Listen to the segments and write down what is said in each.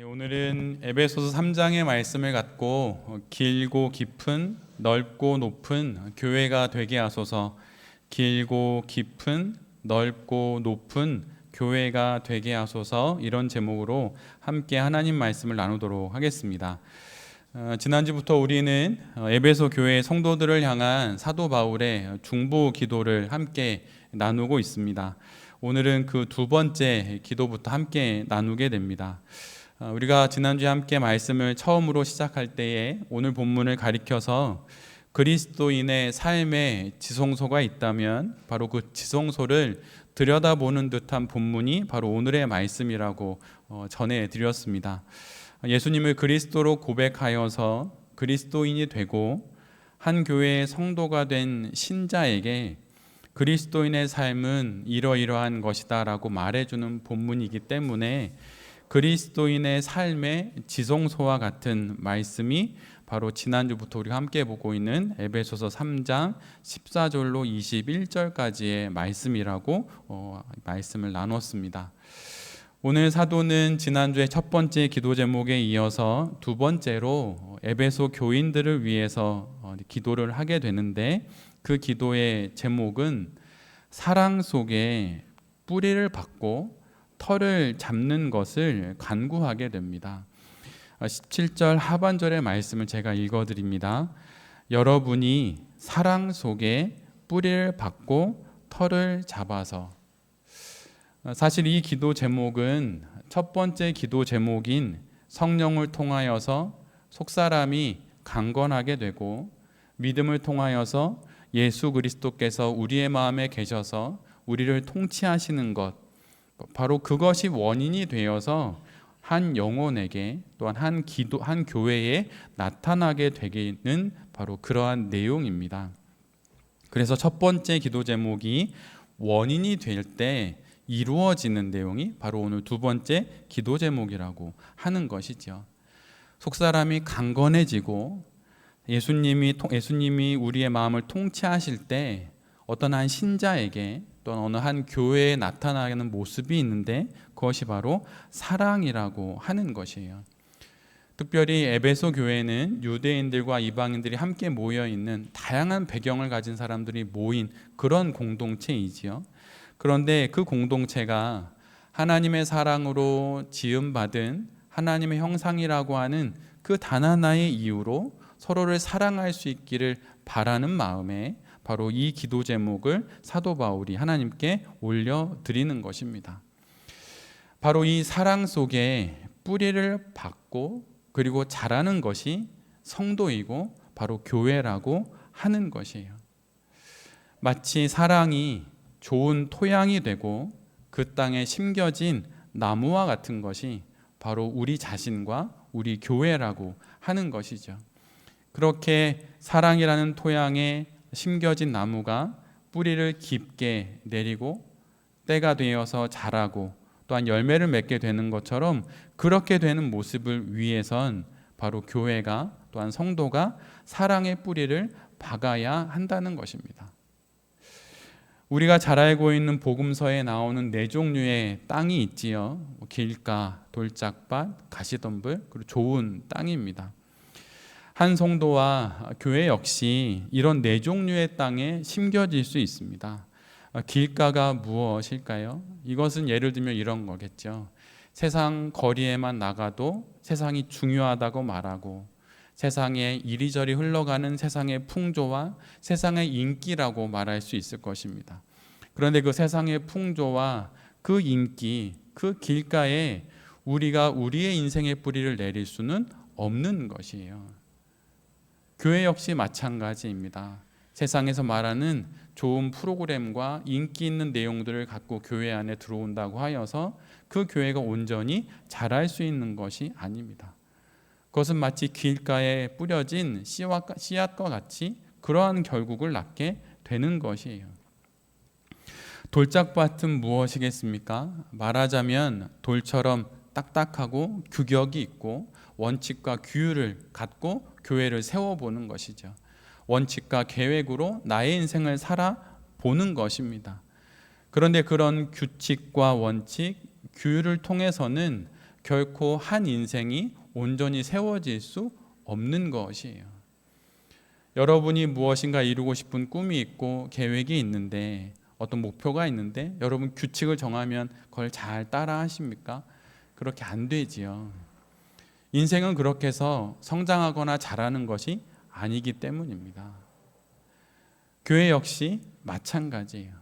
오늘은 에베소서 3장의 말씀을 갖고 길고 깊은 넓고 높은 교회가 되게 하소서, 길고 깊은 넓고 높은 교회가 되게 하소서, 이런 제목으로 함께 하나님 말씀을 나누도록 하겠습니다. 지난주부터 우리는 에베소 교회 성도들을 향한 사도 바울의 중보 기도를 함께 나누고 있습니다. 오늘은 그 두 번째 기도부터 함께 나누게 됩니다. 우리가 지난주에 함께 말씀을 처음으로 시작할 때에 오늘 본문을 가리켜서 그리스도인의 삶에 지성소가 있다면 바로 그 지성소를 들여다보는 듯한 본문이 바로 오늘의 말씀이라고 전해드렸습니다. 예수님을 그리스도로 고백하여서 그리스도인이 되고 한 교회의 성도가 된 신자에게 그리스도인의 삶은 이러이러한 것이다 라고 말해주는 본문이기 때문에 그리스도인의 삶의 지성소와 같은 말씀이 바로 지난주부터 우리가 함께 보고 있는 에베소서 3장 14절로 21절까지의 말씀이라고 말씀을 나눴습니다. 오늘 사도는 지난주의 첫 번째 기도 제목에 이어서 두 번째로 에베소 교인들을 위해서 기도를 하게 되는데, 그 기도의 제목은 사랑 속에 뿌리를 받고 털을 잡는 것을 간구하게 됩니다. 17절 하반절의 말씀을 제가 읽어드립니다. 여러분이 사랑 속에 뿌리를 받고 털을 잡아서. 사실 이 기도 제목은 첫 번째 기도 제목인 성령을 통하여서 속사람이 강건하게 되고 믿음을 통하여서 예수 그리스도께서 우리의 마음에 계셔서 우리를 통치하시는 것, 바로 그것이 원인이 되어서 한 영혼에게 또한 한 교회에 나타나게 되기는 바로 그러한 내용입니다. 그래서 첫 번째 기도 제목이 원인이 될 때 이루어지는 내용이 바로 오늘 두 번째 기도 제목이라고 하는 것이죠. 속사람이 강건해지고 예수님이 우리의 마음을 통치하실 때 어떤 한 신자에게 또는 어느 한 교회에 나타나는 모습이 있는데, 그것이 바로 사랑이라고 하는 것이에요. 특별히 에베소 교회는 유대인들과 이방인들이 함께 모여 있는 다양한 배경을 가진 사람들이 모인 그런 공동체이지요. 그런데 그 공동체가 하나님의 사랑으로 지음받은 하나님의 형상이라고 하는 그 단 하나의 이유로 서로를 사랑할 수 있기를 바라는 마음에 바로 이 기도 제목을 사도 바울이 하나님께 올려드리는 것입니다. 바로 이 사랑 속에 뿌리를 받고 그리고 자라는 것이 성도이고 바로 교회라고 하는 것이에요. 마치 사랑이 좋은 토양이 되고 그 땅에 심겨진 나무와 같은 것이 바로 우리 자신과 우리 교회라고 하는 것이죠. 그렇게 사랑이라는 토양에 심겨진 나무가 뿌리를 깊게 내리고 때가 되어서 자라고 또한 열매를 맺게 되는 것처럼, 그렇게 되는 모습을 위해선 바로 교회가 또한 성도가 사랑의 뿌리를 박아야 한다는 것입니다. 우리가 잘 알고 있는 복음서에 나오는 네 종류의 땅이 있지요. 길가, 돌짝밭, 가시덤불, 그리고 좋은 땅입니다. 한 성도와 교회 역시 이런 네 종류의 땅에 심겨질 수 있습니다. 길가가 무엇일까요? 이것은 예를 들면 이런 거겠죠. 세상 거리에만 나가도 세상이 중요하다고 말하고 세상에 이리저리 흘러가는 세상의 풍조와 세상의 인기라고 말할 수 있을 것입니다. 그런데 그 세상의 풍조와 그 인기, 그 길가에 우리가 우리의 인생의 뿌리를 내릴 수는 없는 것이에요. 교회 역시 마찬가지입니다. 세상에서 말하는 좋은 프로그램과 인기 있는 내용들을 갖고 교회 안에 들어온다고 하여서 그 교회가 온전히 자랄 수 있는 것이 아닙니다. 그것은 마치 길가에 뿌려진 씨앗과 같이 그러한 결국을 낳게 되는 것이에요. 돌짝밭은 무엇이겠습니까? 말하자면 돌처럼 딱딱하고 규격이 있고 원칙과 규율을 갖고 교회를 세워보는 것이죠. 원칙과 계획으로 나의 인생을 살아보는 것입니다. 그런데 그런 규칙과 원칙, 규율을 통해서는 결코 한 인생이 온전히 세워질 수 없는 것이에요. 여러분이 무엇인가 이루고 싶은 꿈이 있고 계획이 있는데, 어떤 목표가 있는데 여러분 규칙을 정하면 그걸 잘 따라 하십니까? 그렇게 안 되지요. 인생은 그렇게 해서 성장하거나 자라는 것이 아니기 때문입니다. 교회 역시 마찬가지예요.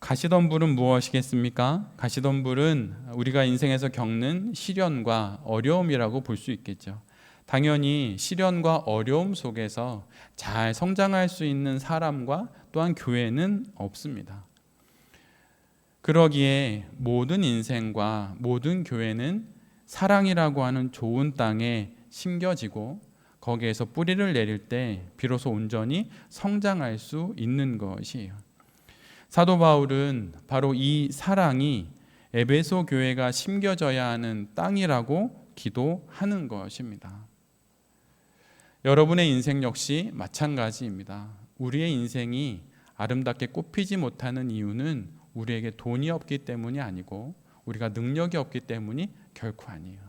가시덤불은 무엇이겠습니까? 가시덤불은 우리가 인생에서 겪는 시련과 어려움이라고 볼 수 있겠죠. 당연히 시련과 어려움 속에서 잘 성장할 수 있는 사람과 또한 교회는 없습니다. 그러기에 모든 인생과 모든 교회는 사랑이라고 하는 좋은 땅에 심겨지고 거기에서 뿌리를 내릴 때 비로소 온전히 성장할 수 있는 것이에요. 사도 바울은 바로 이 사랑이 에베소 교회가 심겨져야 하는 땅이라고 기도하는 것입니다. 여러분의 인생 역시 마찬가지입니다. 우리의 인생이 아름답게 꽃피지 못하는 이유는 우리에게 돈이 없기 때문이 아니고 우리가 능력이 없기 때문이 결코 아니에요.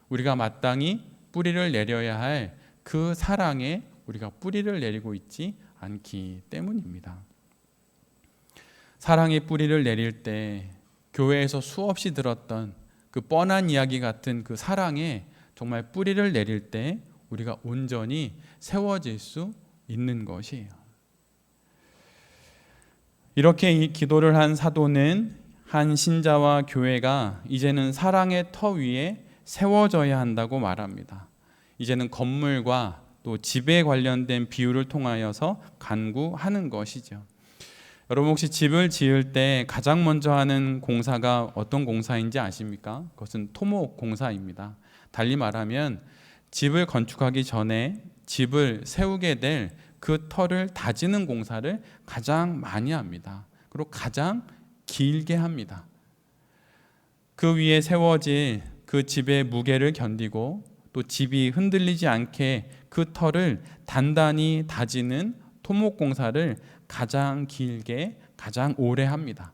우리가 마땅히 뿌리를 내려야 할 그 사랑에 우리가 뿌리를 내리고 있지 않기 때문입니다. 사랑의 뿌리를 내릴 때 교회에서 수없이 들었던 그 뻔한 이야기 같은 그 사랑에 정말 뿌리를 내릴 때 우리가 온전히 세워질 수 있는 것이에요. 이렇게 이 기도를 한 사도는 한 신자와 교회가 이제는 사랑의 터 위에 세워져야 한다고 말합니다. 이제는 건물과 또 집에 관련된 비유를 통하여서 간구하는 것이죠. 여러분 혹시 집을 지을 때 가장 먼저 하는 공사가 어떤 공사인지 아십니까? 그것은 토목 공사입니다. 달리 말하면 집을 건축하기 전에 집을 세우게 될 그 터를 다지는 공사를 가장 많이 합니다. 그리고 가장 길게 합니다. 그 위에 세워질 그 집의 무게를 견디고 또 집이 흔들리지 않게 그 터를 단단히 다지는 토목 공사를 가장 길게 가장 오래 합니다.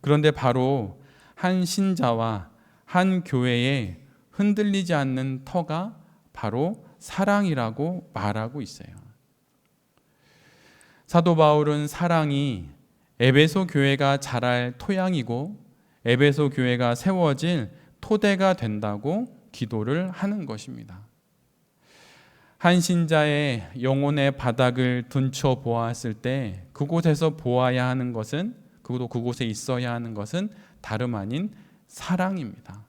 그런데 바로 한 신자와 한 교회에 흔들리지 않는 터가 바로 사랑이라고 말하고 있어요. 사도 바울은 사랑이 에베소 교회가 자랄 토양이고 에베소 교회가 세워질 토대가 된다고 기도를 하는 것입니다. 한 신자의 영혼의 바닥을 둔쳐 보았을 때 그곳에서 보아야 하는 것은, 그곳에 있어야 하는 것은 다름 아닌 사랑입니다.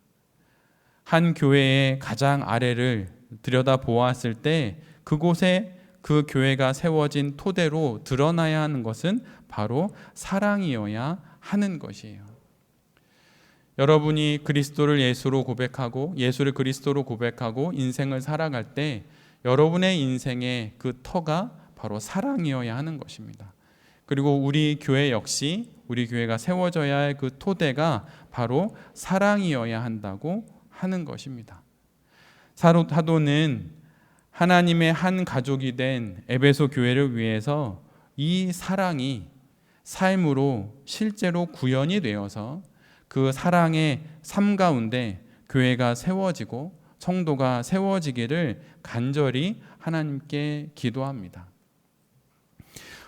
한 교회의 가장 아래를 들여다 보았을 때 그곳에 그 교회가 세워진 토대로 드러나야 하는 것은 바로 사랑이어야 하는 것이에요. 여러분이 그리스도를 예수로 고백하고 예수를 그리스도로 고백하고 인생을 살아갈 때 여러분의 인생의 그 터가 바로 사랑이어야 하는 것입니다. 그리고 우리 교회 역시 우리 교회가 세워져야 할 그 토대가 바로 사랑이어야 한다고 하는 것입니다. 사도는 하나님의 한 가족이 된 에베소 교회를 위해서 이 사랑이 삶으로 실제로 구현이 되어서 그 사랑의 삶 가운데 교회가 세워지고 성도가 세워지기를 간절히 하나님께 기도합니다.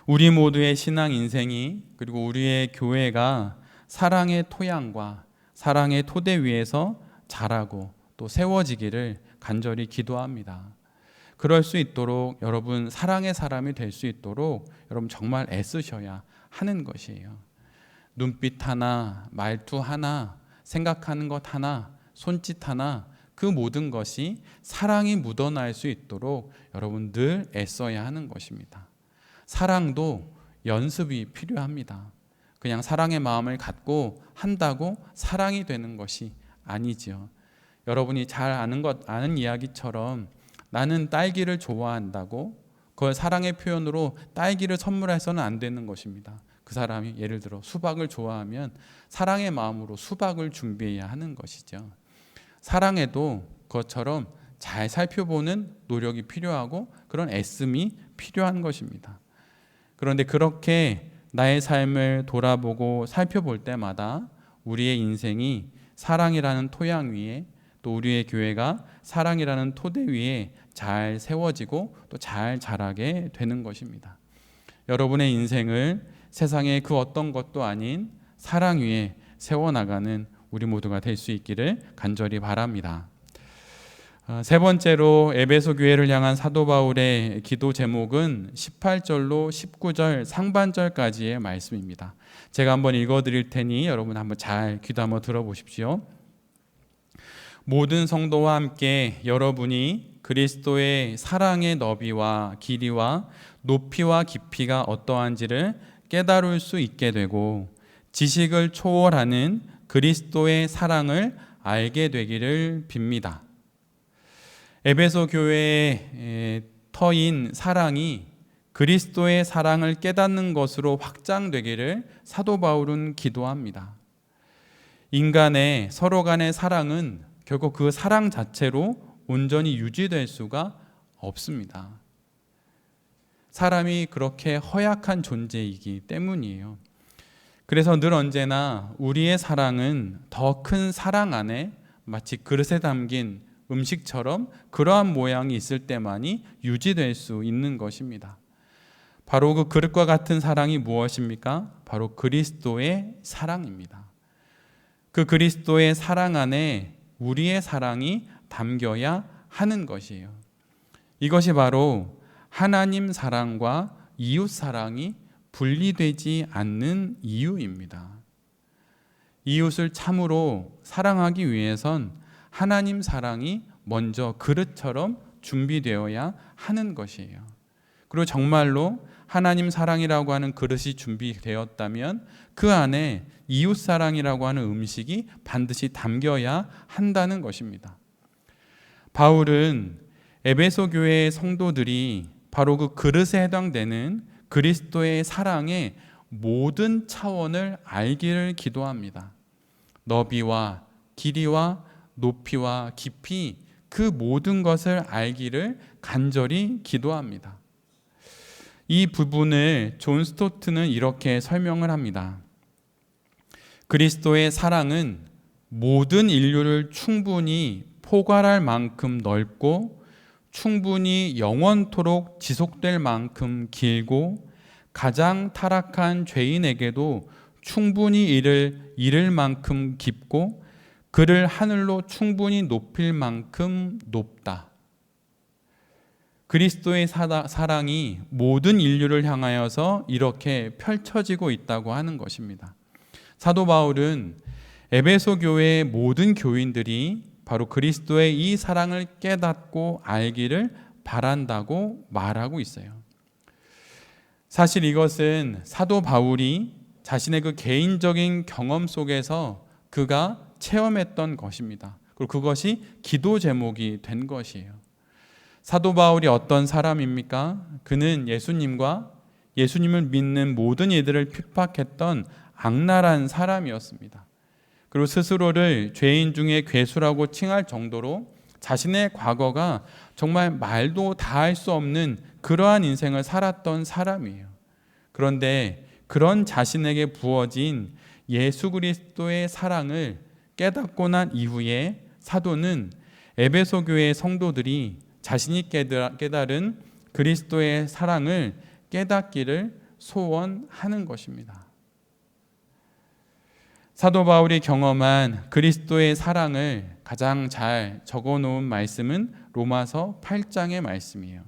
우리 모두의 신앙 인생이 그리고 우리의 교회가 사랑의 토양과 사랑의 토대 위에서 자라고 또 세워지기를 간절히 기도합니다. 그럴 수 있도록 여러분 사랑의 사람이 될 수 있도록 여러분 정말 애쓰셔야 하는 것이에요. 눈빛 하나, 말투 하나, 생각하는 것 하나, 손짓 하나, 그 모든 것이 사랑이 묻어날 수 있도록 여러분 늘 애써야 하는 것입니다. 사랑도 연습이 필요합니다. 그냥 사랑의 마음을 갖고 한다고 사랑이 되는 것이 아니지요. 여러분이 잘 아는 이야기처럼 나는 딸기를 좋아한다고 그걸 사랑의 표현으로 딸기를 선물해서는 안 되는 것입니다. 그 사람이 예를 들어 수박을 좋아하면 사랑의 마음으로 수박을 준비해야 하는 것이죠. 사랑에도 그것처럼 잘 살펴보는 노력이 필요하고 그런 애씀이 필요한 것입니다. 그런데 그렇게 나의 삶을 돌아보고 살펴볼 때마다 우리의 인생이 사랑이라는 토양 위에, 또 우리의 교회가 사랑이라는 토대 위에 잘 세워지고 또 잘 자라게 되는 것입니다. 여러분의 인생을 세상의 그 어떤 것도 아닌 사랑 위에 세워나가는 우리 모두가 될 수 있기를 간절히 바랍니다. 세 번째로 에베소 교회를 향한 사도 바울의 기도 제목은 18절로 19절 상반절까지의 말씀입니다. 제가 한번 읽어드릴 테니 여러분 한번 잘 귀도 한번 들어보십시오. 모든 성도와 함께 여러분이 그리스도의 사랑의 너비와 길이와 높이와 깊이가 어떠한지를 깨달을 수 있게 되고 지식을 초월하는 그리스도의 사랑을 알게 되기를 빕니다. 에베소 교회의 터인 사랑이 그리스도의 사랑을 깨닫는 것으로 확장되기를 사도 바울은 기도합니다. 인간의 서로 간의 사랑은 결국 그 사랑 자체로 온전히 유지될 수가 없습니다. 사람이 그렇게 허약한 존재이기 때문이에요. 그래서 늘 언제나 우리의 사랑은 더 큰 사랑 안에 마치 그릇에 담긴 음식처럼 그러한 모양이 있을 때만이 유지될 수 있는 것입니다. 바로 그 그릇과 같은 사랑이 무엇입니까? 바로 그리스도의 사랑입니다. 그 그리스도의 사랑 안에 우리의 사랑이 담겨야 하는 것이에요. 이것이 바로 하나님 사랑과 이웃 사랑이 분리되지 않는 이유입니다. 이웃을 참으로 사랑하기 위해선 하나님 사랑이 먼저 그릇처럼 준비되어야 하는 것이에요. 그리고 정말로 하나님 사랑이라고 하는 그릇이 준비되었다면 그 안에 이웃 사랑이라고 하는 음식이 반드시 담겨야 한다는 것입니다. 바울은 에베소 교회의 성도들이 바로 그 그릇에 해당되는 그리스도의 사랑의 모든 차원을 알기를 기도합니다. 너비와 길이와 높이와 깊이 그 모든 것을 알기를 간절히 기도합니다. 이 부분을 존 스토트는 이렇게 설명을 합니다. 그리스도의 사랑은 모든 인류를 충분히 포괄할 만큼 넓고 충분히 영원토록 지속될 만큼 길고 가장 타락한 죄인에게도 충분히 이를 만큼 깊고 그를 하늘로 충분히 높일 만큼 높다. 그리스도의 사랑이 모든 인류를 향하여서 이렇게 펼쳐지고 있다고 하는 것입니다. 사도 바울은 에베소 교회의 모든 교인들이 바로 그리스도의 이 사랑을 깨닫고 알기를 바란다고 말하고 있어요. 사실 이것은 사도 바울이 자신의 그 개인적인 경험 속에서 그가 체험했던 것입니다. 그리고 그것이 기도 제목이 된 것이에요. 사도 바울이 어떤 사람입니까? 그는 예수님과 예수님을 믿는 모든 이들을 핍박했던 악랄한 사람이었습니다. 그리고 스스로를 죄인 중에 괴수라고 칭할 정도로 자신의 과거가 정말 말도 다 할 수 없는 그러한 인생을 살았던 사람이에요. 그런데 그런 자신에게 부어진 예수 그리스도의 사랑을 깨닫고 난 이후에 사도는 에베소 교회의 성도들이 자신이 깨달은 그리스도의 사랑을 깨닫기를 소원하는 것입니다. 사도 바울이 경험한 그리스도의 사랑을 가장 잘 적어놓은 말씀은 로마서 8장의 말씀이에요.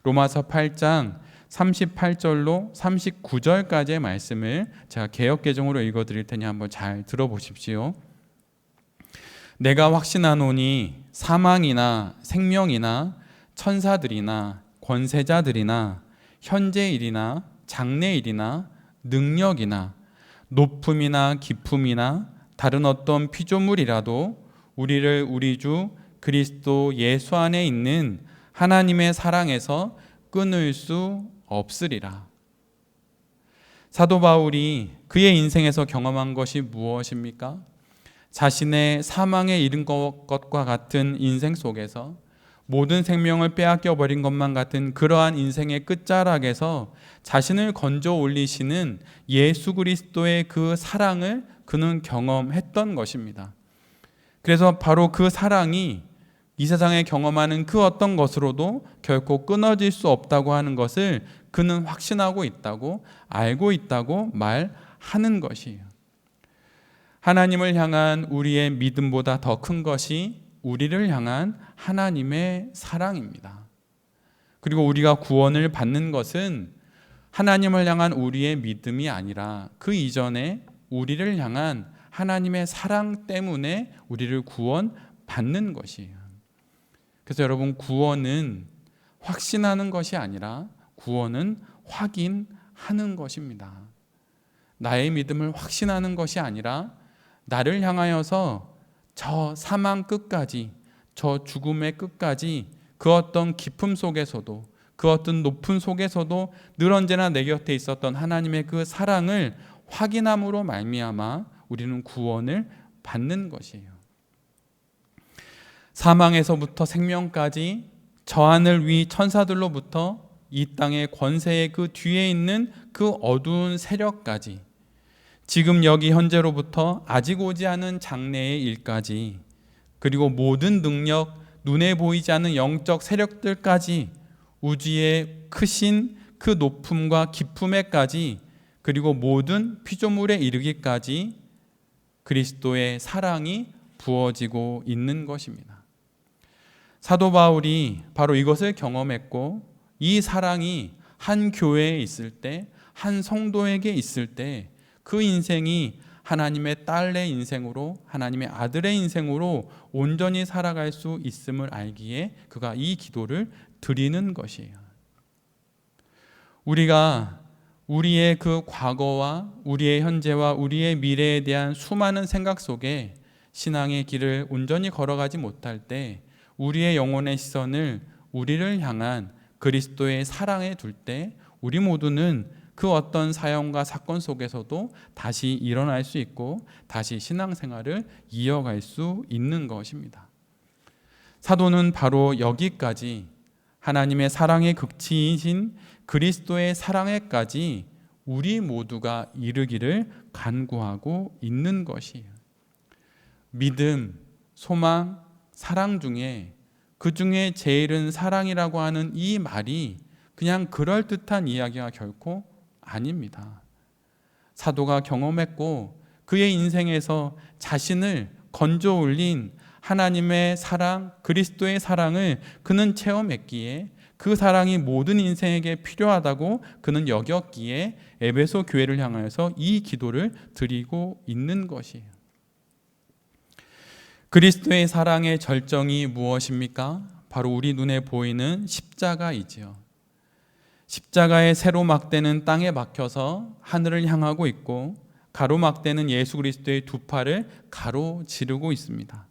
로마서 8장 38절로 39절까지의 말씀을 제가 개역개정으로 읽어드릴 테니 한번 잘 들어보십시오. 내가 확신하노니 사망이나 생명이나 천사들이나 권세자들이나 현재일이나 장래일이나 능력이나 높음이나 깊음이나 다른 어떤 피조물이라도 우리를 우리 주 그리스도 예수 안에 있는 하나님의 사랑에서 끊을 수 없으리라. 사도 바울이 그의 인생에서 경험한 것이 무엇입니까? 자신의 사망에 이른 것과 같은 인생 속에서 모든 생명을 빼앗겨 버린 것만 같은 그러한 인생의 끝자락에서 자신을 건져 올리시는 예수 그리스도의 그 사랑을 그는 경험했던 것입니다. 그래서 바로 그 사랑이 이 세상에 경험하는 그 어떤 것으로도 결코 끊어질 수 없다고 하는 것을 그는 확신하고 있다고, 알고 있다고 말하는 것이에요. 하나님을 향한 우리의 믿음보다 더 큰 것이 우리를 향한 하나님의 사랑입니다. 그리고 우리가 구원을 받는 것은 하나님을 향한 우리의 믿음이 아니라 그 이전에 우리를 향한 하나님의 사랑 때문에 우리를 구원받는 것이에요. 그래서 여러분, 구원은 확신하는 것이 아니라 구원은 확인하는 것입니다. 나의 믿음을 확신하는 것이 아니라 나를 향하여서 저 사망 끝까지, 저 죽음의 끝까지 그 어떤 기쁨 속에서도, 그 어떤 높은 속에서도 늘 언제나 내 곁에 있었던 하나님의 그 사랑을 확인함으로 말미암아 우리는 구원을 받는 것이에요. 사망에서부터 생명까지, 저 하늘 위 천사들로부터 이 땅의 권세의 그 뒤에 있는 그 어두운 세력까지, 지금 여기 현재로부터 아직 오지 않은 장래의 일까지, 그리고 모든 능력, 눈에 보이지 않는 영적 세력들까지, 우주의 크신 그 높음과 깊음에까지, 그리고 모든 피조물에 이르기까지 그리스도의 사랑이 부어지고 있는 것입니다. 사도 바울이 바로 이것을 경험했고, 이 사랑이 한 교회에 있을 때, 한 성도에게 있을 때 그 인생이 하나님의 딸의 인생으로, 하나님의 아들의 인생으로 온전히 살아갈 수 있음을 알기에 그가 이 기도를 드리는 것이에요. 우리가 우리의 그 과거와 우리의 현재와 우리의 미래에 대한 수많은 생각 속에 신앙의 길을 온전히 걸어가지 못할 때 우리의 영혼의 시선을 우리를 향한 그리스도의 사랑에 둘 때 우리 모두는 그 어떤 사연과 사건 속에서도 다시 일어날 수 있고 다시 신앙생활을 이어갈 수 있는 것입니다. 사도는 바로 여기까지 하나님의 사랑의 극치이신 그리스도의 사랑에까지 우리 모두가 이르기를 간구하고 있는 것이에요. 믿음, 소망, 사랑 중에 그 중에 제일은 사랑이라고 하는 이 말이 그냥 그럴듯한 이야기가 결코 아닙니다. 사도가 경험했고 그의 인생에서 자신을 건져 올린 하나님의 사랑, 그리스도의 사랑을 그는 체험했기에 그 사랑이 모든 인생에게 필요하다고 그는 여겼기에 에베소 교회를 향하여서 이 기도를 드리고 있는 것이에요. 그리스도의 사랑의 절정이 무엇입니까? 바로 우리 눈에 보이는 십자가이지요. 십자가의 세로막대는 땅에 박혀서 하늘을 향하고 있고 가로막대는 예수 그리스도의 두 팔을 가로지르고 있습니다.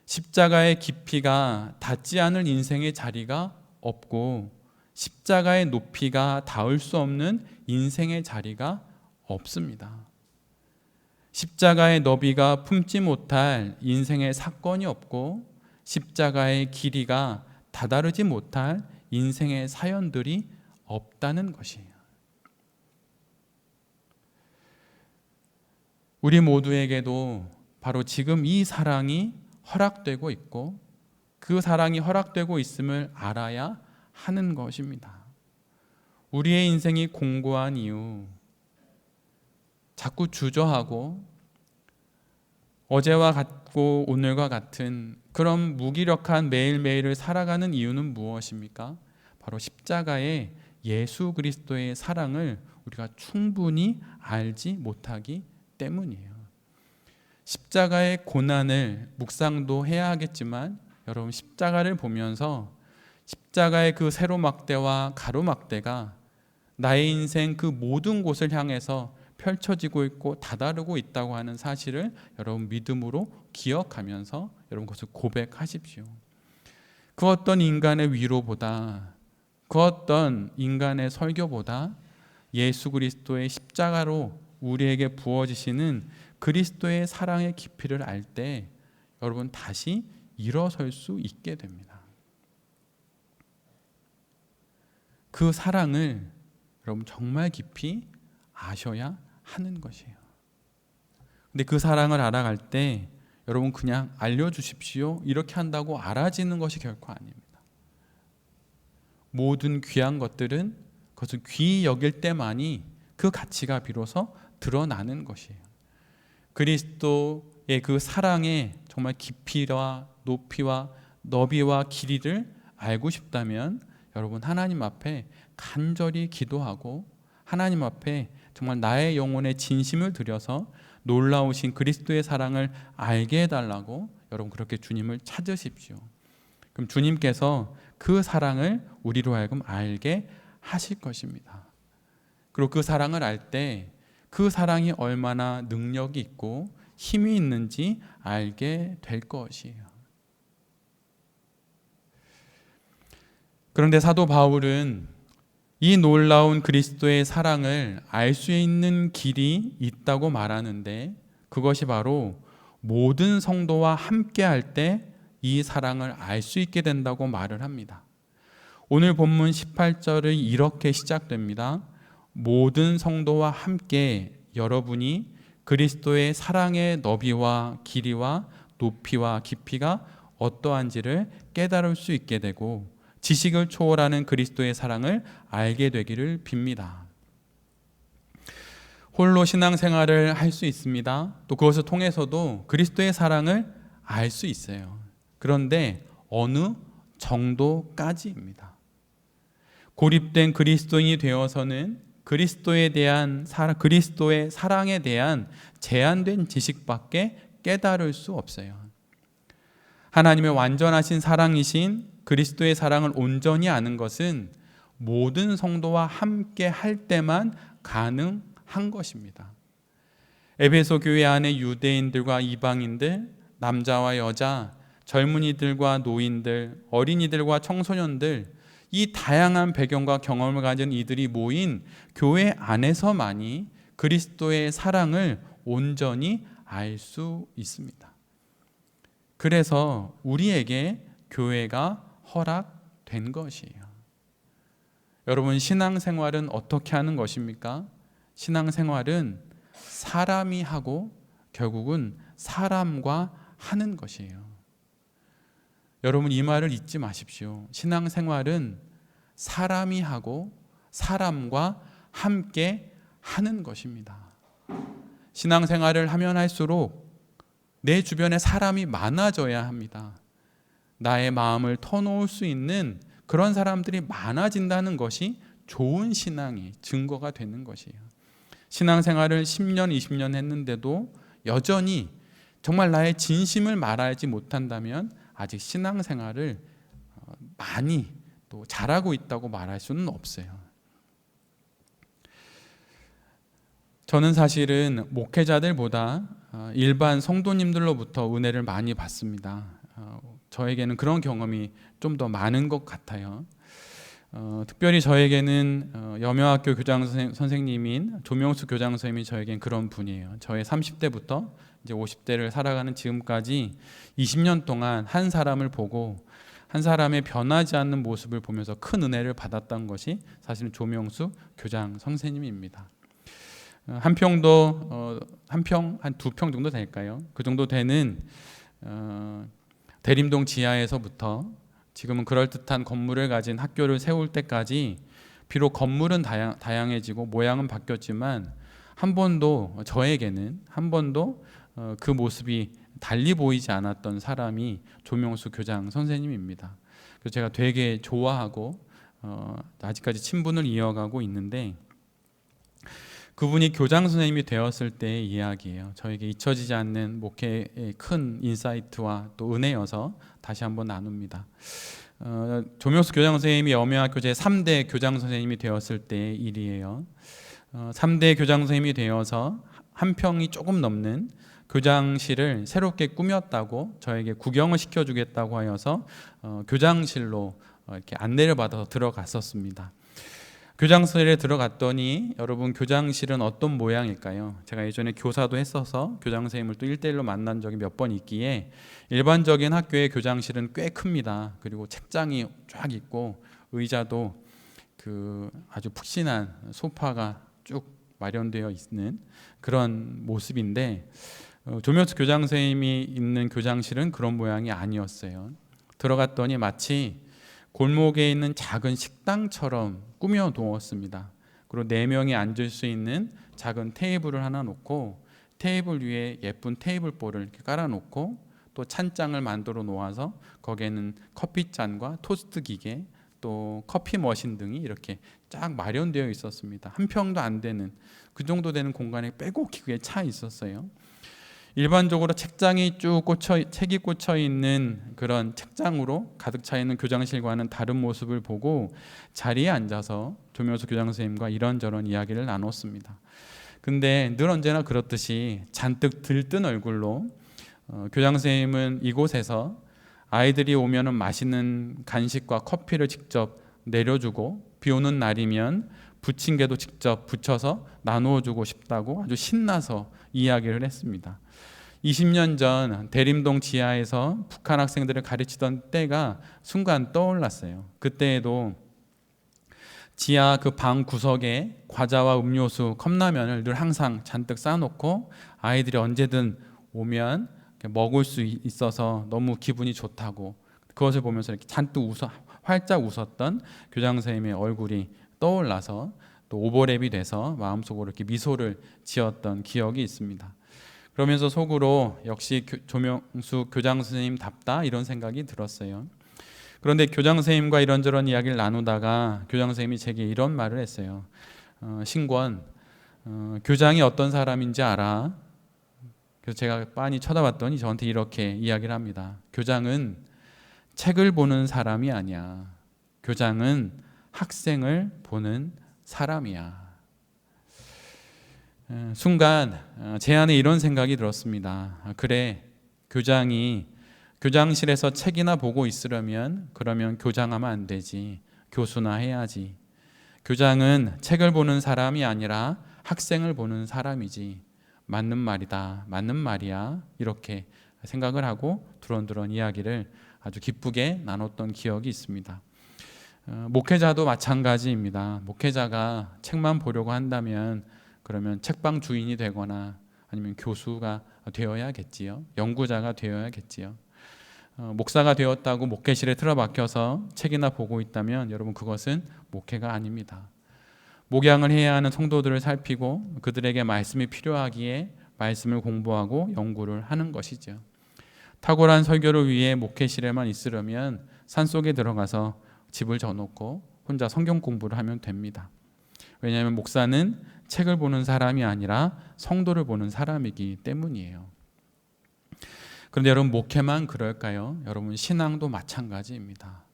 십자가의 깊이가 닿지 않을 인생의 자리가 없고 십자가의 높이가 닿을 수 없는 인생의 자리가 없습니다. 십자가의 너비가 품지 못할 인생의 사건이 없고 십자가의 길이가 다다르지 못할 인생의 사연들이 없다는 것이에요. 우리 모두에게도 바로 지금 이 사랑이 허락되고 있고 그 사랑이 허락되고 있음을 알아야 하는 것입니다. 우리의 인생이 공고한 이유, 자꾸 주저하고 어제와 같고 오늘과 같은 그런 무기력한 매일매일을 살아가는 이유는 무엇입니까? 바로 십자가의 예수 그리스도의 사랑을 우리가 충분히 알지 못하기 때문이에요. 십자가의 고난을 묵상도 해야 하겠지만 여러분, 십자가를 보면서 십자가의 그 세로막대와 가로막대가 나의 인생 그 모든 곳을 향해서 펼쳐지고 있고 다다르고 있다고 하는 사실을 여러분 믿음으로 기억하면서 여러분 그것을 고백하십시오. 그 어떤 인간의 위로보다, 그 어떤 인간의 설교보다 예수 그리스도의 십자가로 우리에게 부어지시는 그리스도의 사랑의 깊이를 알 때 여러분 다시 일어설 수 있게 됩니다. 그 사랑을 여러분 정말 깊이 아셔야 하는 것이에요. 근데 그 사랑을 알아갈 때 여러분 그냥 알려주십시오. 이렇게 한다고 알아지는 것이 결코 아닙니다. 모든 귀한 것들은 그것을 귀히 여길 때만이 그 가치가 비로소 드러나는 것이에요. 그리스도의 그 사랑의 정말 깊이와 높이와 너비와 길이를 알고 싶다면 여러분 하나님 앞에 간절히 기도하고 하나님 앞에 정말 나의 영혼의 진심을 들여서 놀라우신 그리스도의 사랑을 알게 해달라고 여러분 그렇게 주님을 찾으십시오. 그럼 주님께서 그 사랑을 우리로 하여금 알게 하실 것입니다. 그리고 그 사랑을 알 때 그 사랑이 얼마나 능력이 있고 힘이 있는지 알게 될 것이에요. 그런데 사도 바울은 이 놀라운 그리스도의 사랑을 알 수 있는 길이 있다고 말하는데 그것이 바로 모든 성도와 함께 할 때 이 사랑을 알 수 있게 된다고 말을 합니다. 오늘 본문 18절이 이렇게 시작됩니다. 모든 성도와 함께 여러분이 그리스도의 사랑의 너비와 길이와 높이와 깊이가 어떠한지를 깨달을 수 있게 되고 지식을 초월하는 그리스도의 사랑을 알게 되기를 빕니다. 홀로 신앙생활을 할 수 있습니다. 또 그것을 통해서도 그리스도의 사랑을 알 수 있어요. 그런데 어느 정도까지입니다. 고립된 그리스도인이 되어서는 그리스도의 사랑에 대한 제한된 지식밖에 깨달을 수 없어요. 하나님의 완전하신 사랑이신 그리스도의 사랑을 온전히 아는 것은 모든 성도와 함께 할 때만 가능한 것입니다. 에베소 교회 안에 유대인들과 이방인들, 남자와 여자, 젊은이들과 노인들, 어린이들과 청소년들, 이 다양한 배경과 경험을 가진 이들이 모인 교회 안에서만이 그리스도의 사랑을 온전히 알 수 있습니다. 그래서 우리에게 교회가 허락된 것이에요. 여러분, 신앙생활은 어떻게 하는 것입니까? 신앙생활은 사람이 하고 결국은 사람과 하는 것이에요. 여러분 이 말을 잊지 마십시오. 신앙생활은 사람이 하고 사람과 함께 하는 것입니다. 신앙생활을 하면 할수록 내 주변에 사람이 많아져야 합니다. 나의 마음을 터놓을 수 있는 그런 사람들이 많아진다는 것이 좋은 신앙의 증거가 되는 것이에요. 신앙생활을 10년, 20년 했는데도 여전히 정말 나의 진심을 말하지 못한다면 아직 신앙생활을 많이 또 잘하고 있다고 말할 수는 없어요. 저는 사실은 목회자들보다 일반 성도님들로부터 은혜를 많이 받습니다. 저에게는 그런 경험이 좀 더 많은 것 같아요. 특별히 저에게는 여명학교 교장 선생님인 조명수 교장 선생님이 저에겐 그런 분이에요. 저의 30대부터 이제 50대를 살아가는 지금까지 20년 동안 한 사람을 보고 한 사람의 변하지 않는 모습을 보면서 큰 은혜를 받았던 것이 사실은 조명수 교장 선생님입니다. 한 평도 한 2평 정도 될까요? 그 정도 되는 대림동 지하에서부터 지금은 그럴듯한 건물을 가진 학교를 세울 때까지 비록 건물은 다양해지고 모양은 바뀌었지만 저에게는 한 번도 그 모습이 달리 보이지 않았던 사람이 조명수 교장 선생님입니다. 그래서 제가 되게 좋아하고 아직까지 친분을 이어가고 있는데 그분이 교장 선생님이 되었을 때의 이야기예요. 저에게 잊혀지지 않는 목회의 큰 인사이트와 또 은혜여서 다시 한번 나눕니다. 조명수 교장 선생님이 여명학교 제3대 교장 선생님이 되었을 때의 일이에요. 3대 교장 선생님이 되어서 한 평이 조금 넘는 교장실을 새롭게 꾸몄다고 저에게 구경을 시켜주겠다고 하여서 교장실로 이렇게 안내를 받아서 들어갔었습니다. 교장실에 들어갔더니 여러분 교장실은 어떤 모양일까요? 제가 예전에 교사도 했어서 교장 선생님을 또 1대1로 만난 적이 몇 번 있기에 일반적인 학교의 교장실은 꽤 큽니다. 그리고 책장이 쫙 있고 의자도 아주 푹신한 소파가 쭉 마련되어 있는 그런 모습인데 조명수 교장 선생님이 있는 교장실은 그런 모양이 아니었어요. 들어갔더니 마치 골목에 있는 작은 식당처럼 꾸며 놓았습니다. 그리고 4명이 앉을 수 있는 작은 테이블을 하나 놓고 테이블 위에 예쁜 테이블볼을 이렇게 깔아놓고 또 찬장을 만들어 놓아서 거기에는 커피잔과 토스트 기계 또 커피 머신 등이 이렇게 쫙 마련되어 있었습니다. 한 평도 안 되는 그 정도 되는 공간에 빼곡히 그게 차 있었어요. 일반적으로 책장이 쭉 책이 꽂혀 있는 그런 책장으로 가득 차 있는 교장실과는 다른 모습을 보고 자리에 앉아서 조명수 교장 선생님과 이런저런 이야기를 나눴습니다. 근데 늘 언제나 그렇듯이 잔뜩 들뜬 얼굴로 교장 선생님은 이곳에서 아이들이 오면은 맛있는 간식과 커피를 직접 내려주고 비 오는 날이면 부침개도 직접 부쳐서 나누어주고 싶다고 아주 신나서 이야기를 했습니다. 20년 전 대림동 지하에서 북한 학생들을 가르치던 때가 순간 떠올랐어요. 그때에도 지하 그 방 구석에 과자와 음료수, 컵라면을 늘 항상 잔뜩 쌓아놓고 아이들이 언제든 오면 먹을 수 있어서 너무 기분이 좋다고 그것을 보면서 이렇게 잔뜩 활짝 웃었던 교장 선생님의 얼굴이 떠올라서 또 오버랩이 돼서 마음속으로 이렇게 미소를 지었던 기억이 있습니다. 그러면서 속으로 역시 조명수 교장 선생님답다 이런 생각이 들었어요. 그런데 교장 선생님과 이런저런 이야기를 나누다가 교장 선생님이 제게 이런 말을 했어요. 신권, 교장이 어떤 사람인지 알아? 그래서 제가 빤히 쳐다봤더니 저한테 이렇게 이야기를 합니다. 교장은 책을 보는 사람이 아니야. 교장은 학생을 보는 사람이야. 순간 제 안에 이런 생각이 들었습니다. 그래, 교장이 교장실에서 책이나 보고 있으려면 그러면 교장하면 안 되지. 교수나 해야지. 교장은 책을 보는 사람이 아니라 학생을 보는 사람이지. 맞는 말이다. 맞는 말이야. 이렇게 생각을 하고 두런두런 이야기를 아주 기쁘게 나눴던 기억이 있습니다. 목회자도 마찬가지입니다. 목회자가 책만 보려고 한다면 그러면 책방 주인이 되거나 아니면 교수가 되어야겠지요. 연구자가 되어야겠지요. 목사가 되었다고 목회실에 틀어박혀서 책이나 보고 있다면 여러분 그것은 목회가 아닙니다. 목양을 해야 하는 성도들을 살피고 그들에게 말씀이 필요하기에 말씀을 공부하고 연구를 하는 것이죠. 탁월한 설교를 위해 목회실에만 있으려면 산속에 들어가서 집을 져놓고 혼자 성경 공부를 하면 됩니다. 왜냐하면 목사는 책을 보는 사람이 아니라 성도를 보는 사람이기 때문이에요. 그런데 여러분 목회만 그럴까요? 여러분 신앙도 마찬가지입니다.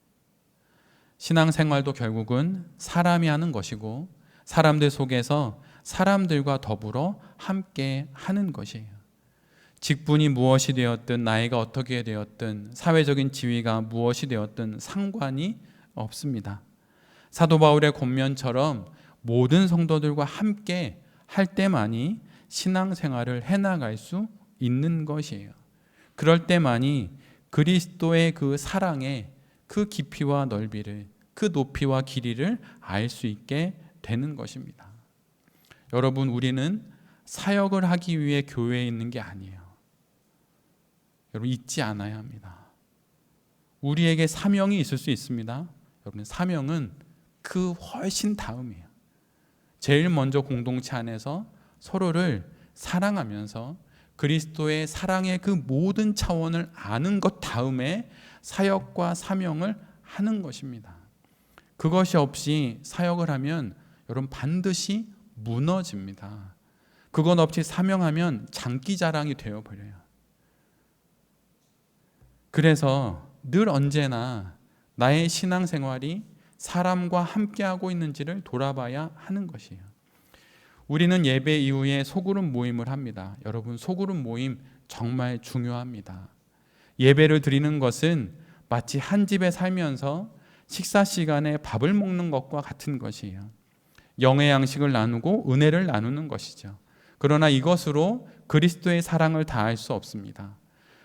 신앙생활도 결국은 사람이 하는 것이고 사람들 속에서 사람들과 더불어 함께 하는 것이에요. 직분이 무엇이 되었든 나이가 어떻게 되었든 사회적인 지위가 무엇이 되었든 상관이 없습니다. 사도 바울의 권면처럼 모든 성도들과 함께 할 때만이 신앙생활을 해나갈 수 있는 것이에요. 그럴 때만이 그리스도의 그 사랑의 그 깊이와 넓이를 그 높이와 길이를 알 수 있게 되는 것입니다. 여러분 우리는 사역을 하기 위해 교회에 있는 게 아니에요. 여러분 잊지 않아야 합니다. 우리에게 사명이 있을 수 있습니다. 여러분 사명은 그 훨씬 다음이에요. 제일 먼저 공동체 안에서 서로를 사랑하면서 그리스도의 사랑의 그 모든 차원을 아는 것 다음에 사역과 사명을 하는 것입니다. 그것이 없이 사역을 하면 여러분 반드시 무너집니다. 그것 없이 사명하면 장기자랑이 되어버려요. 그래서 늘 언제나 나의 신앙생활이 사람과 함께하고 있는지를 돌아봐야 하는 것이에요. 우리는 예배 이후에 소그룹 모임을 합니다. 여러분 소그룹 모임 정말 중요합니다. 예배를 드리는 것은 마치 한 집에 살면서 식사 시간에 밥을 먹는 것과 같은 것이에요. 영의 양식을 나누고 은혜를 나누는 것이죠. 그러나 이것으로 그리스도의 사랑을 다할 수 없습니다.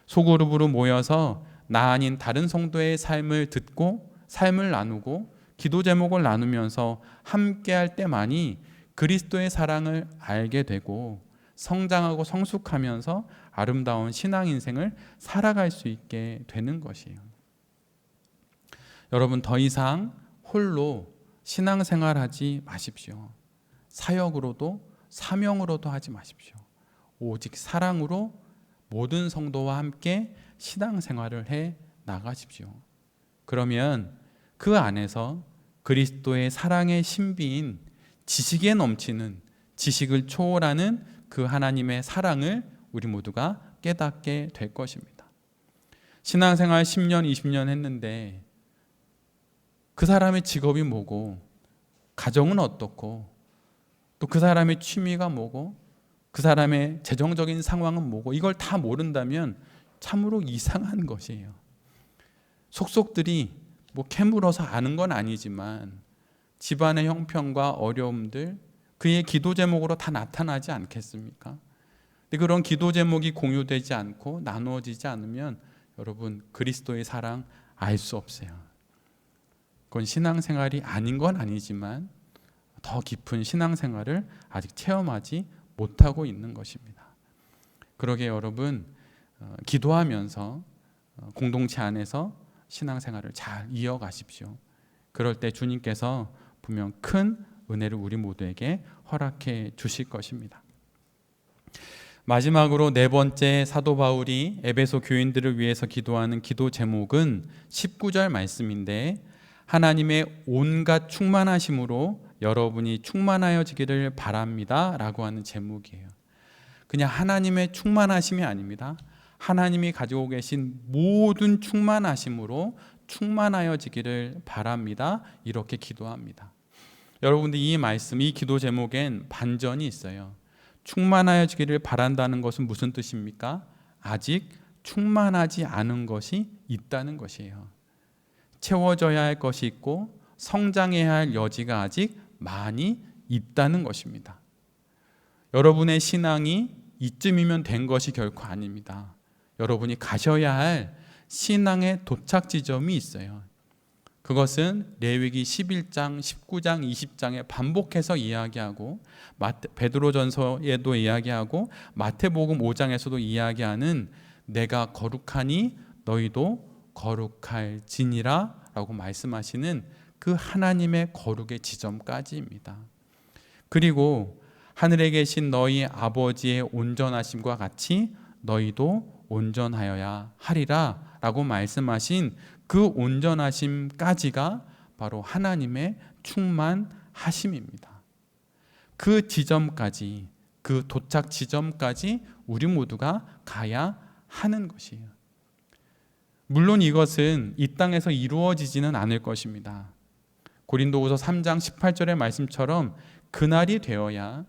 소그룹으로 모여서 나 아닌 다른 성도의 삶을 듣고 삶을 나누고 기도 제목을 나누면서 함께할 때만이 그리스도의 사랑을 알게 되고 성장하고 성숙하면서 아름다운 신앙 인생을 살아갈 수 있게 되는 것이에요. 여러분, 더 이상 홀로 신앙생활하지 마십시오. 사역으로도 사명으로도 하지 마십시오. 오직 사랑으로 모든 성도와 함께 신앙생활을 해 나가십시오. 그러면 그 안에서 그리스도의 사랑의 신비인 지식에 넘치는, 지식을 초월하는 그 하나님의 사랑을 우리 모두가 깨닫게 될 것입니다. 신앙생활 10년, 20년 했는데 그 사람의 직업이 뭐고, 가정은 어떻고, 또 그 사람의 취미가 뭐고, 그 사람의 재정적인 상황은 뭐고, 이걸 다 모른다면 참으로 이상한 것이에요. 속속들이 뭐 캐물어서 아는 건 아니지만 집안의 형편과 어려움들, 그의 기도 제목으로 다 나타나지 않겠습니까? 근데 그런 기도 제목이 공유되지 않고 나누어지지 않으면 여러분, 그리스도의 사랑 알 수 없어요. 그건 신앙생활이 아닌 건 아니지만 더 깊은 신앙생활을 아직 체험하지 못하고 있는 것입니다. 그러게 여러분, 기도하면서 공동체 안에서 신앙생활을 잘 이어가십시오. 그럴 때 주님께서 분명 큰 은혜를 우리 모두에게 허락해 주실 것입니다. 마지막으로 네 번째, 사도 바울이 에베소 교인들을 위해서 기도하는 기도 제목은 19절 말씀인데, 하나님의 온갖 충만하심으로 여러분이 충만하여지기를 바랍니다 라고 하는 제목이에요. 그냥 하나님의 충만하심이 아닙니다. 하나님이 가지고 계신 모든 충만하심으로 충만하여지기를 바랍니다, 이렇게 기도합니다. 여러분들, 이 말씀, 이 기도 제목엔 반전이 있어요. 충만하여지기를 바란다는 것은 무슨 뜻입니까? 아직 충만하지 않은 것이 있다는 것이에요. 채워져야 할 것이 있고 성장해야 할 여지가 아직 많이 있다는 것입니다. 여러분의 신앙이 이쯤이면 된 것이 결코 아닙니다. 여러분이 가셔야 할 신앙의 도착 지점이 있어요. 그것은 레위기 11장, 19장, 20장에 반복해서 이야기하고, 베드로전서에도 이야기하고, 마태복음 5장에서도 이야기하는 내가 거룩하니 너희도 거룩할지니라 라고 말씀하시는 그 하나님의 거룩의 지점까지입니다. 그리고 하늘에 계신 너희 아버지의 온전하심과 같이 너희도 온전하여야 하리라 라고 말씀하신 그 온전하심까지가 바로 하나님의 충만하심입니다. 그 지점까지, 그 도착 지점까지 우리 모두가 가야 하는 것이에요. 물론 이것은 이 땅에서 이루어지지는 않을 것입니다. 고린도후서 3장 18절의 말씀처럼 그날이 되어야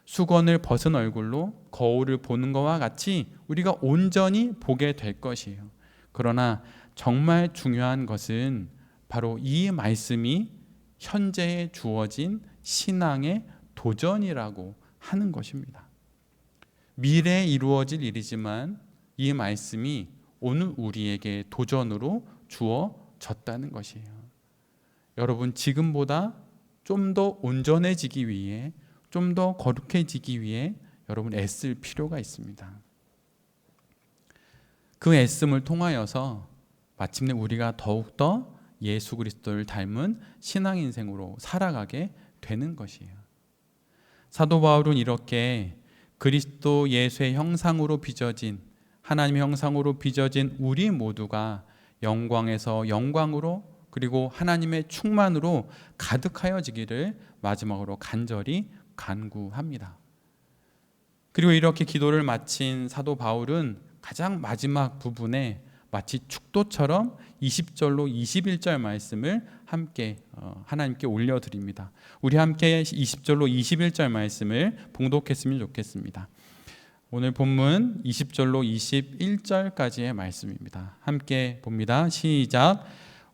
수건을 벗은 얼굴로 거울을 보는 것과 같이 우리가 온전히 보게 될 것이에요. 그러나 정말 중요한 것은 바로 이 말씀이 현재에 주어진 신앙의 도전이라고 하는 것입니다. 미래에 이루어질 일이지만 이 말씀이 오늘 우리에게 도전으로 주어졌다는 것이에요. 여러분, 지금보다 좀 더 온전해지기 위해, 좀 더 거룩해지기 위해 여러분 애쓸 필요가 있습니다. 그 애씀을 통하여서 마침내 우리가 더욱더 예수 그리스도를 닮은 신앙 인생으로 살아가게 되는 것이에요. 사도 바울은 이렇게 그리스도 예수의 형상으로 빚어진, 하나님의 형상으로 빚어진 우리 모두가 영광에서 영광으로, 그리고 하나님의 충만으로 가득하여지기를 마지막으로 간절히 간구합니다. 그리고 이렇게 기도를 마친 사도 바울은 가장 마지막 부분에 마치 축도처럼 20절로 21절 말씀을 함께 하나님께 올려드립니다. 우리 함께 20절로 21절 말씀을 봉독했으면 좋겠습니다. 오늘 본문 20절로 21절까지의 말씀입니다. 함께 봅니다. 시작.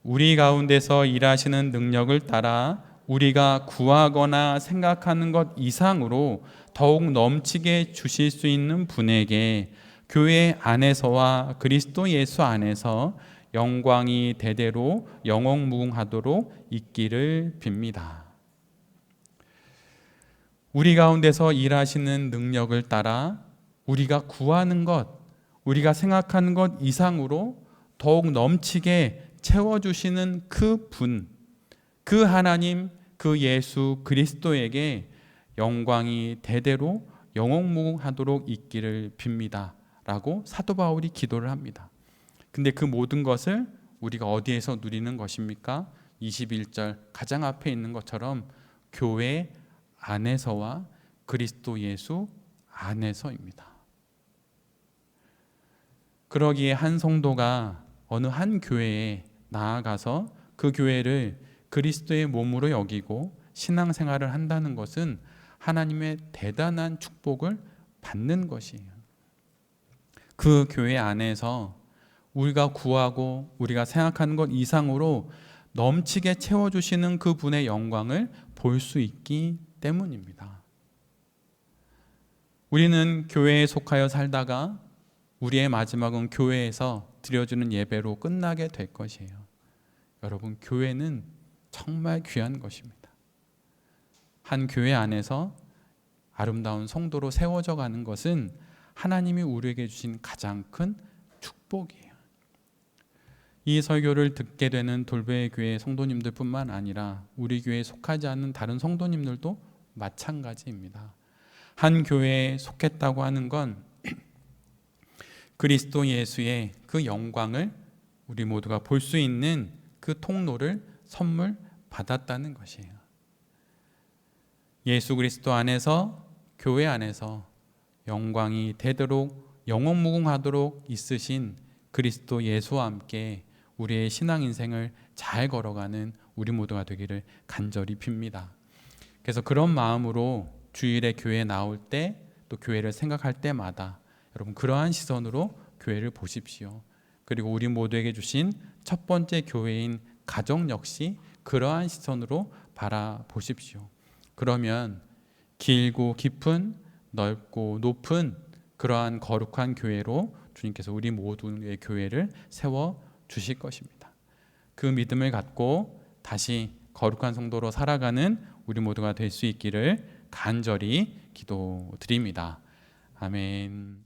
우리 가운데서 일하시는 능력을 따라 우리가 구하거나 생각하는 것 이상으로 더욱 넘치게 주실 수 있는 분에게 교회 안에서와 그리스도 예수 안에서 영광이 대대로 영원무궁하도록 있기를 빕니다. 우리 가운데서 일하시는 능력을 따라 우리가 구하는 것, 우리가 생각하는 것 이상으로 더욱 넘치게 채워주시는 그 분, 그 하나님, 그 예수 그리스도에게 영광이 대대로 영원무궁하도록 있기를 빕니다 라고 사도 바울이 기도를 합니다. 근데 그 모든 것을 우리가 어디에서 누리는 것입니까? 21절 가장 앞에 있는 것처럼 교회 안에서와 그리스도 예수 안에서입니다. 그러기에 한 성도가 어느 한 교회에 나아가서 그 교회를 그리스도의 몸으로 여기고 신앙생활을 한다는 것은 하나님의 대단한 축복을 받는 것이에요. 그 교회 안에서 우리가 구하고 우리가 생각하는 것 이상으로 넘치게 채워주시는 그 분의 영광을 볼 수 있기 때문입니다. 우리는 교회에 속하여 살다가 우리의 마지막은 교회에서 드려주는 예배로 끝나게 될 것이에요. 여러분, 교회는 정말 귀한 것입니다. 한 교회 안에서 아름다운 성도로 세워져 가는 것은 하나님이 우리에게 주신 가장 큰 축복이에요. 이 설교를 듣게 되는 돌베 교회 성도님들뿐만 아니라 우리 교회에 속하지 않는 다른 성도님들도 마찬가지입니다. 한 교회에 속했다고 하는 건 그리스도 예수의 그 영광을 우리 모두가 볼 수 있는 그 통로를 선물 받았다는 것이에요. 예수 그리스도 안에서, 교회 안에서 영광이 되도록 영원무궁하도록 있으신 그리스도 예수와 함께 우리의 신앙 인생을 잘 걸어가는 우리 모두가 되기를 간절히 빕니다. 그래서 그런 마음으로 주일에 교회에 나올 때, 또 교회를 생각할 때마다 여러분 그러한 시선으로 교회를 보십시오. 그리고 우리 모두에게 주신 첫 번째 교회인 가정 역시 그러한 시선으로 바라보십시오. 그러면 길고 깊은, 넓고 높은 그러한 거룩한 교회로 주님께서 우리 모두의 교회를 세워 주실 것입니다. 그 믿음을 갖고 다시 거룩한 성도로 살아가는 우리 모두가 될 수 있기를 간절히 기도드립니다. 아멘.